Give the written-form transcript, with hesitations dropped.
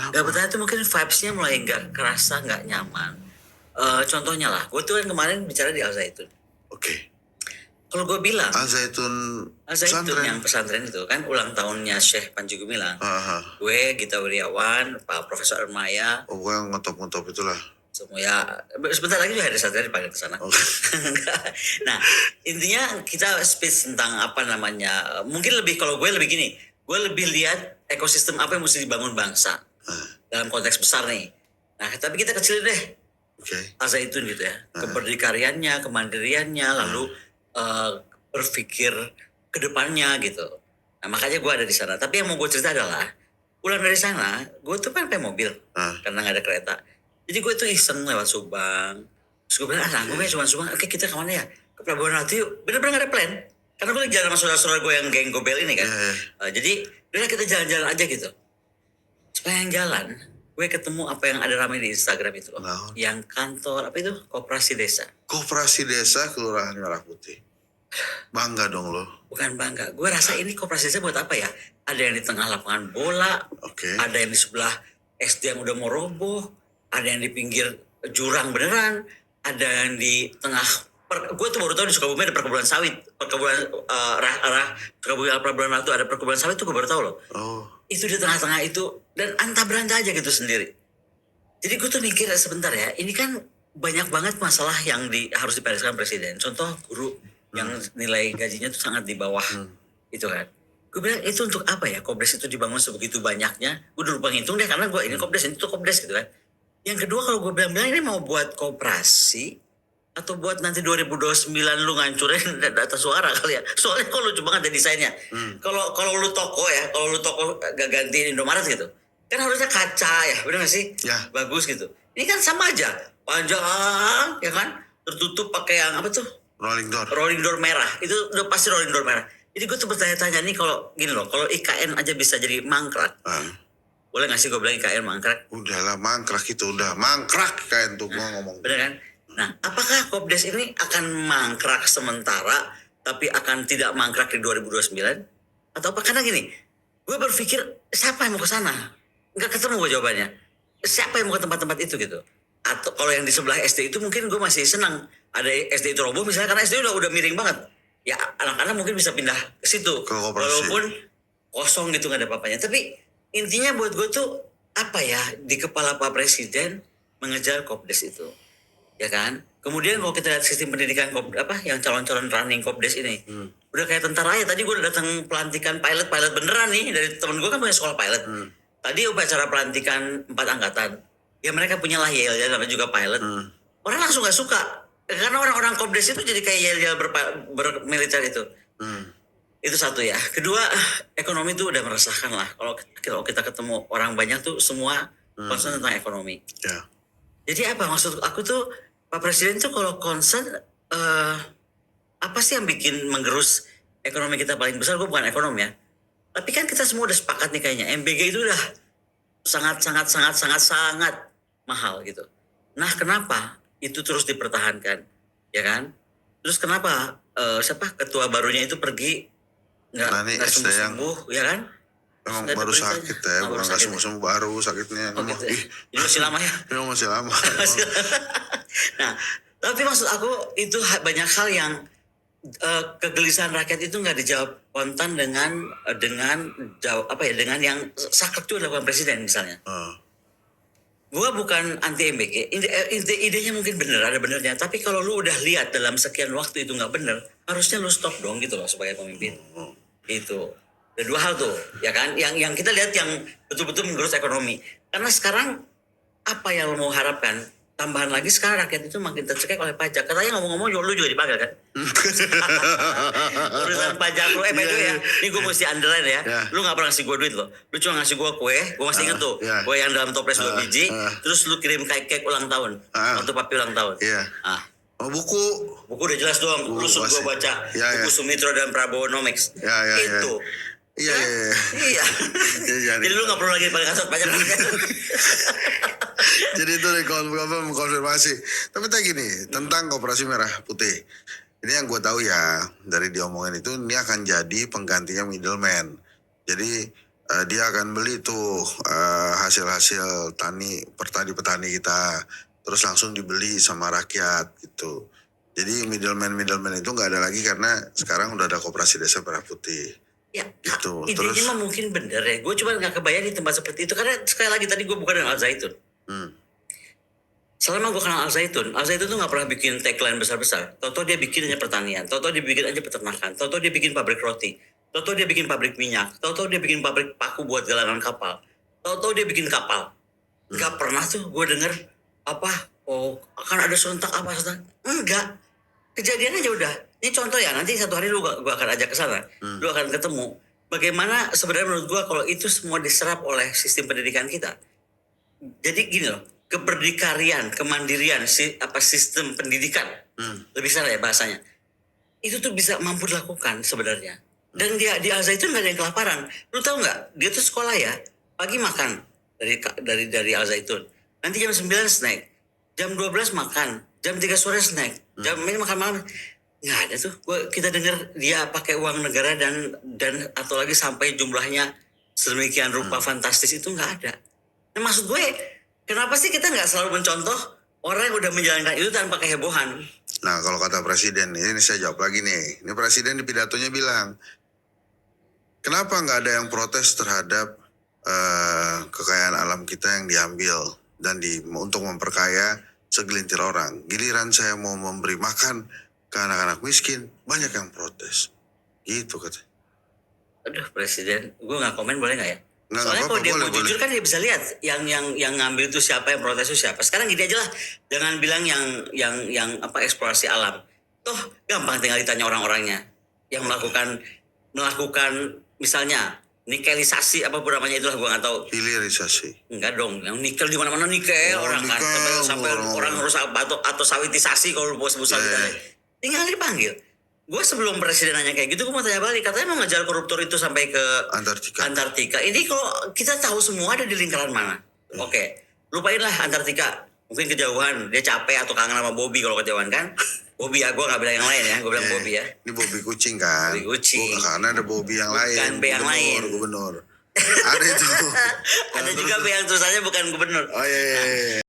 Gak betah itu mungkin vibes-nya mulai gak kerasa, gak nyaman. Contohnya lah, gue tuh kan kemarin bicara di Al Zaitun. Oke. Kalau gue bilang Al Zaitun yang pesantren itu kan ulang tahunnya Syekh Panji Gumilang. Gue, Gita Wirjawan, Pak Profesor Maya. Oh, gue yang ngetop itulah. Semua ya, sebentar lagi juga ada pesantren dipanggil ke sana. Okay. Nah, intinya kita speech tentang apa namanya, mungkin lebih, kalau gue lebih gini, gue lebih lihat ekosistem apa yang mesti dibangun bangsa dalam konteks besar nih. Nah, tapi kita kecil deh. Al Zaitun gitu ya, keberdikariannya, kemandiriannya, lalu berpikir ke depannya gitu. Nah, makanya gue ada di sana. Tapi yang mau gue cerita adalah, pulang dari sana, gue tuh kan pakai mobil karena nggak ada kereta. Jadi gue tuh iseng lewat Subang. Terus gue bilang, gue cuma Subang, oke kita kemana ya? Ke Pelabuhan Ratu yuk. Bener-bener gak ada plan. Karena gue jalan sama saudara-saudara gue yang geng Gobel ini kan. Jadi, udah kita jalan-jalan aja gitu. Sepanjang jalan, gue ketemu apa yang ada ramai di Instagram itu loh. Yang kantor, apa itu? Koperasi Desa. Koperasi Desa Kelurahan Merah Putih. Bangga dong lo. Bukan bangga. Gue rasa ini koperasi Desa buat apa ya? Ada yang di tengah lapangan bola. Ada yang di sebelah SD yang udah mau roboh. Ada yang di pinggir jurang beneran, ada yang di tengah. Gue tuh baru tahu di Sukabumi ada perkebunan sawit, perkebunan Sukabumi Pelabuhan Ratu ada perkebunan sawit tuh gue baru tahu loh. Itu di tengah-tengah itu dan antah berantah aja gitu sendiri. Jadi gue tuh mikir sebentar ya, ini kan banyak banget masalah yang harus dibereskan presiden. Contoh guru yang nilai gajinya tuh sangat di bawah itu kan. Gue bilang itu untuk apa ya? Kopdes itu dibangun sebegitu banyaknya. Gue dulu ngitung deh karena gue ini kopdes ini tuh kopdes gitu kan. Yang kedua kalau gue bilang ini mau buat koperasi atau buat nanti 2029 lu ngancurin data suara kali ya. Soalnya kalau lucu banget ada desainnya. Kalau lu toko ya, kalau lu toko gak gantiin Indomaret gitu. Kan harusnya kaca ya, bener gak sih? Ya. Bagus gitu. Ini kan sama aja. Panjang ya kan? Tertutup pakai yang apa tuh? Rolling door merah. Itu udah pasti rolling door merah. Jadi gue tuh bertanya-tanya nih kalau gini loh, kalau IKN aja bisa jadi mangkrak. Boleh gak sih gue bilang IKN mangkrak? Udahlah mangkrak itu, udah mangkrak IKN tuh gue ngomong. Bener kan? Nah, apakah Kopdes ini akan mangkrak sementara tapi akan tidak mangkrak di 2029? Atau apa? Karena gini, gue berpikir siapa yang mau ke sana? Nggak ketemu gue jawabannya. Siapa yang mau ke tempat-tempat itu gitu? Atau kalau yang di sebelah SD itu mungkin gue masih senang. Ada SD itu roboh misalnya karena SD udah miring banget. Ya anak-anak mungkin bisa pindah ke situ. Walaupun kosong gitu nggak ada apa-apanya. Tapi intinya buat gue tuh apa ya, di kepala Pak Presiden mengejar Kopdes itu, ya kan? Kemudian kalau kita lihat sistem pendidikan yang calon-calon running Kopdes ini, udah kayak tentara ya. Tadi gue udah datang pelantikan pilot beneran nih dari temen gue kan punya sekolah pilot. Tadi upacara pelantikan 4 angkatan, ya mereka punya lah Yale ya namanya juga pilot. Orang langsung gak suka karena orang-orang Kopdes itu jadi kayak Yale bermiliter itu. Itu satu ya. Kedua, ekonomi tuh udah meresahkan lah. Kalau kita ketemu orang banyak tuh semua concern tentang ekonomi. Jadi apa maksud aku tuh, Pak Presiden tuh kalau concern apa sih yang bikin menggerus ekonomi kita paling besar? Gue bukan ekonom ya. Tapi kan kita semua udah sepakat nih kayaknya MBG itu udah sangat mahal gitu. Nah, kenapa itu terus dipertahankan? Ya kan? Terus kenapa ketua barunya itu pergi nggak sembuh, ya kan? Memang baru sakit ya, bukan nggak sembuh baru sakitnya. Gitu. Ini masih lama ya? Memang masih lama. Nah, tapi maksud aku itu banyak hal yang kegelisahan rakyat itu nggak dijawab kontan dengan yang saklek itu dilakukan presiden misalnya. Gue bukan anti MBG, idenya mungkin bener, ada benernya. Tapi kalau lu udah lihat dalam sekian waktu itu nggak bener, harusnya lu stop dong gitu loh sebagai pemimpin. Itu ada 2 hal tuh, ya kan? Yang kita lihat yang betul-betul menggerus ekonomi. Karena sekarang apa yang lo mau harapkan? Tambahan lagi sekarang rakyat itu makin tercekik oleh pajak. Katanya ngomong-ngomong lu juga dipanggil kan? Urusan pajak lu, by the way ya. Ini gue mesti underline ya. Lu gak pernah ngasih gue duit lo. Lu cuma ngasih gue kue. Gue masih inget tuh. Kue yang dalam toples 2 biji. Terus lu kirim cake ulang tahun. Waktu papi ulang tahun. Buku udah jelas doang. Lu suruh gue baca. Buku Sumitro dan Prabowo Nomics. Itu. Iya. Jadi lu gak perlu lagi pakai kasut pajak. Jadi itu mengkonfirmasi. Tapi tak gini, tentang Koperasi Merah Putih. Ini yang gue tahu ya, dari diomongin itu, ini akan jadi penggantinya middleman. Jadi dia akan beli tuh hasil-hasil petani kita, terus langsung dibeli sama rakyat gitu. Jadi middleman itu nggak ada lagi karena sekarang udah ada koperasi desa merah putih. Ya, Gitu. idenya Terus mah mungkin bener ya. Gue cuma nggak kebayang di tempat seperti itu. Karena sekali lagi tadi gue bukan dengan Al Zaitun. Selama gue kenal Al Zaitun tuh nggak pernah bikin tagline besar-besar. Toto dia bikin aja pertanian, Toto dia bikin aja peternakan, Toto dia bikin pabrik roti, Toto dia bikin pabrik minyak, Toto dia bikin pabrik paku buat galangan kapal, Toto dia bikin kapal. Nggak pernah tuh gue denger akan ada serentak apa serentak. Enggak. Kejadian aja udah. Ini contoh ya, nanti satu hari gue akan ajak ke sana. Lu akan ketemu bagaimana sebenarnya menurut gue kalau itu semua diserap oleh sistem pendidikan kita. Jadi gini loh, keberdikarian, kemandirian, sistem pendidikan, lebih salah ya bahasanya. Itu tuh bisa mampu dilakukan sebenarnya. Dan di Al Zaitun nggak ada yang kelaparan. Lu tahu nggak? Dia tuh sekolah ya, pagi makan dari Al Zaitun. Nanti jam 9 snack, jam 12 makan, jam 3 sore snack, jam ini makan malam. Nggak ada tuh. Kita dengar dia pakai uang negara dan atau lagi sampai jumlahnya sedemikian rupa fantastis itu nggak ada. Nah maksud gue, kenapa sih kita nggak selalu mencontoh orang yang udah menjalankan itu tanpa kehebohan? Nah kalau kata presiden, ini saya jawab lagi nih. Ini presiden di pidatonya bilang, kenapa nggak ada yang protes terhadap kekayaan alam kita yang diambil dan untuk memperkaya segelintir orang. Giliran saya mau memberi makan ke anak-anak miskin, banyak yang protes. Gitu katanya. Aduh presiden, gue nggak komen boleh nggak ya? Nggak Soalnya apa-apa, kalau dia mau boleh. jujur kan dia bisa lihat yang ngambil itu siapa, yang protes itu siapa. Sekarang gini aja lah, jangan bilang yang eksplorasi alam. Toh gampang tinggal ditanya orang-orangnya yang melakukan misalnya nikelisasi apapun namanya itulah gue nggak tahu. Hilirisasi. Enggak dong, yang nikel di mana-mana nikel orang kan nikel, sampai orang rusak batu atau sawitisasi kalau lu bos besar tinggal dipanggil. Gue sebelum presiden nanya kayak gitu, gue mau tanya balik. Katanya mau ngejar koruptor itu sampai ke Antartika. Ini kalau kita tahu semua ada di lingkaran mana. Oke, lupain lah Antartika. Mungkin kejauhan, dia capek atau kangen sama Bobby kalau kejauhan kan. Bobby ya, gue gak bilang yang lain ya. Gue bilang Bobby ya. Ini Bobby kucing kan? Bobby kucing. Karena ada Bobby yang lain. Bukan B yang lain. Gubernur. Ada itu. Ada juga B yang tulisannya bukan gubernur. Oh iya.